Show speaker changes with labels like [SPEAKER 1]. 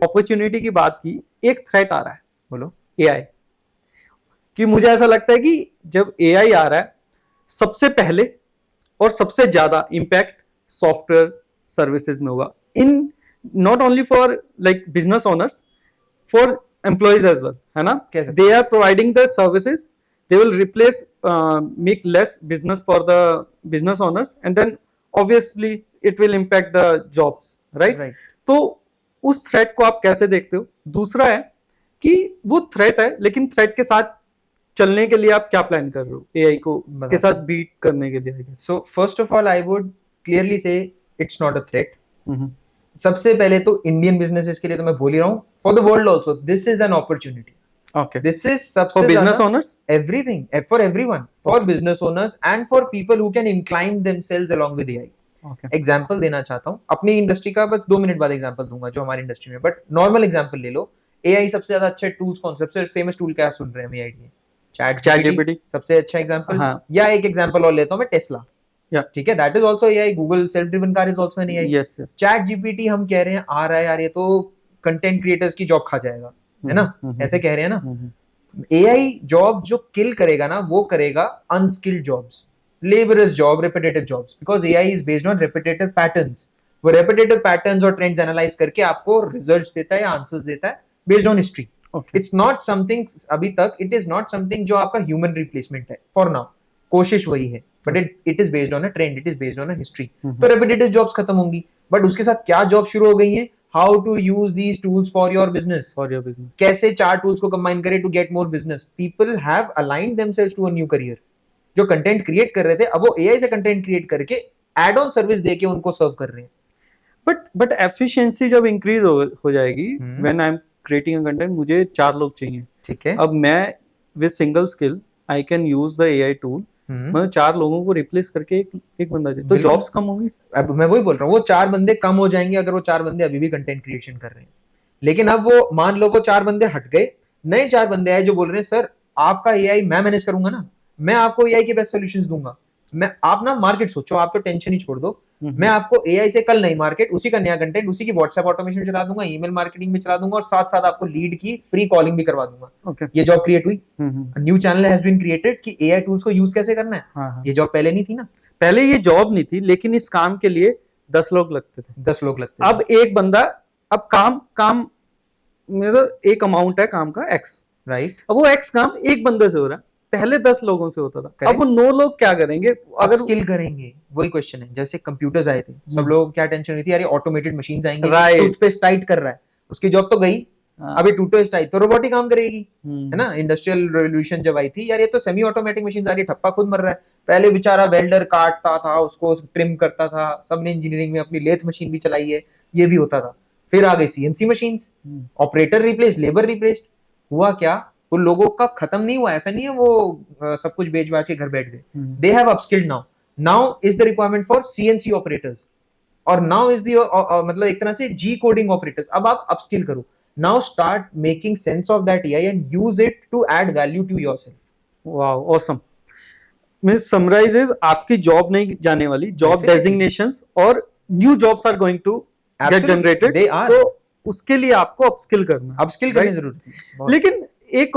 [SPEAKER 1] Opportunity की बात की, एक थ्रेट आ रहा है,
[SPEAKER 2] बोलो।
[SPEAKER 1] एआई। कि मुझे ऐसा लगता है कि जब एआई आ रहा है, सबसे पहले और सबसे ज्यादा इम्पैक्ट सॉफ्टवेयर सर्विसेज में होगा, in not only for like business owners, for employees as well, है ना। They are providing the services, they will replace make less business for the business owners, and then obviously it will impact the jobs, right? तो उस threat को आप कैसे देखते हो? दूसरा है कि वो थ्रेट है, लेकिन थ्रेट के साथ चलने के लिए आप क्या प्लान कर रहे हो एआई को के साथ बीट करने के लिए?
[SPEAKER 2] So first of all I would clearly से इट्स नॉट अ थ्रेट। सबसे पहले तो इंडियन बिजनेसेस के लिए तो मैं बोल ही रहा हूँ, for the world also this is an opportunity.
[SPEAKER 1] Okay.
[SPEAKER 2] This is सबसे
[SPEAKER 1] for business owners,
[SPEAKER 2] everything, for everyone, for business owners and for people who can incline themselves along with AI.
[SPEAKER 1] Okay.
[SPEAKER 2] Example देना चाहता हूँ अपनी industry का, बस 2 minute बाद example दूंगा जो हमारी इंडस्ट्री में, बट नॉर्मल एग्जाम्पल ले लो। एआई सबसे ज्यादा अच्छे टूल्स कौन, सबसे फेमस टूल क्या सुन रहे हैं एआई के? चैट जीपीटी सबसे अच्छा एग्जाम्पल। या एक एग्जाम्पल और लेता हूँ मैं, टेस्ला, ठीक है, that is also AI. Google self driven car is also an AI. Chat GPT हम कह रहे हैं आ रहा है यार, ये तो कंटेंट क्रिएटर्स की जॉब खा जाएगा, है ना, ऐसे कह रहे हैं ना। एआई जॉब जो किल करेगा ना, वो करेगा unskilled jobs, labours job, repetitive jobs, because AI is based on repetitive patterns. वो रिपीटेटिव पैटर्न्स और ट्रेंड्स एनालाइज करके आपको रिजल्ट्स देता है या आंसर्स देता है based on history. It's not something, अभी तक इट इज नॉट समथिंग जो आपका ह्यूमन रिप्लेसमेंट है फॉर नाउ, कोशिश वही है, but it is based on a trend, it is based on a history. तो रिपीटेटिव जॉब्स खत्म होंगी, बट उसके साथ क्या जॉब शुरू हो गई है? How to use these tools for your business. कैसे 4 tools को combine करें to get more business. People have aligned themselves to a new career. जो content create कर रहे थे, अब वो AI से content create करके add-on service देके उनको serve कर रहे हैं।
[SPEAKER 1] But efficiency जब increase हो जाएगी, when I'm creating a content, मुझे 4 लोग चाहिए,
[SPEAKER 2] ठीक है।
[SPEAKER 1] अब मैं with single skill I can use the AI tool, मैं 4 लोगों को रिप्लेस करके एक बंदा चाहिए, तो जॉब्स कम होंगी।
[SPEAKER 2] अब मैं वही बोल रहा हूँ, वो 4 बंदे कम हो जाएंगे अगर वो 4 बंदे अभी भी कंटेंट क्रिएशन कर रहे हैं। लेकिन अब वो मान लो वो 4 बंदे हट गए, नए 4 बंदे आए जो बोल रहे हैं सर आपका एआई मैं मैनेज करूंगा ना, मैं आपको एआई के बेस्ट सॉल्यूशंस दूंगा। मैं, आप ना मार्केट सोचो, आप तो टेंशन ही छोड़ दो, मैं आपको एआई से कल नई मार्केट, उसी का नया कंटेंट, उसी की व्हाट्सएप ऑटोमेशन चला दूंगा, ईमेल मार्केटिंग में चला दूंगा, और साथ साथ आपको लीड की फ्री कॉलिंग भी करवा दूंगा। ये जॉब क्रिएट हुई, new channel has been created कि एआई टूल्स को यूज कैसे करना है। ये जॉब पहले नहीं थी ना,
[SPEAKER 1] पहले ये जॉब नहीं थी, लेकिन इस काम के लिए 10 लोग लगते थे,
[SPEAKER 2] 10 लोग लगते थे।
[SPEAKER 1] अब एक बंदा, अब काम मेरा एक अमाउंट है काम का एक्स,
[SPEAKER 2] राइट,
[SPEAKER 1] अब वो एक्स काम एक बंदे से हो रहा है, पहले 10 लोगों से होता था, अब वो 9 लोग क्या करेंगे? अगर
[SPEAKER 2] स्किल करेंगे, वही क्वेश्चन है। जैसे कंप्यूटर्स आए थे, सब लोग क्या टेंशन हुई थी, यार ऑटोमेटेड मशीन्स आएंगे, टूथपेस्ट टाइट कर रहा है, उसकी जॉब तो गई, अभी टूथपेस्ट टाइट तो रोबोट ही काम करेगी, है ना। इंडस्ट्रियल रेवोल्यूशन जब आई थी, यार ये तो सेमी ऑटोमेटिक मशीन आ रही, ठप्पा खुद मर रहा है। पहले बेचारा वेल्डर काटता था, उसको ट्रिम करता था, सबने इंजीनियरिंग में अपनी लेथ मशीन भी चलाई है, ये भी होता था। फिर आ गई CNC machines, operator replace, labour replaced. हुआ क्या? वो लोगों का खत्म नहीं हुआ, ऐसा नहीं है वो सब कुछ बेच बाच के घर बैठ गए। They have upskilled now is the requirement for CNC operators, और नाउ इज द मतलब एक तरह से जी कोडिंग ऑपरेटर्स। अब आप अपस्किल करो, now start making sense of that AI and use it to add value to yourself.
[SPEAKER 1] Wow, awesome. Means summarise is आपकी job नहीं जाने वाली, जॉब डेजिग्नेशंस और new jobs are going to get generated, तो उसके लिए आपको अपस्किल करना,
[SPEAKER 2] अपस्किल करने जरूरत है।
[SPEAKER 1] लेकिन एक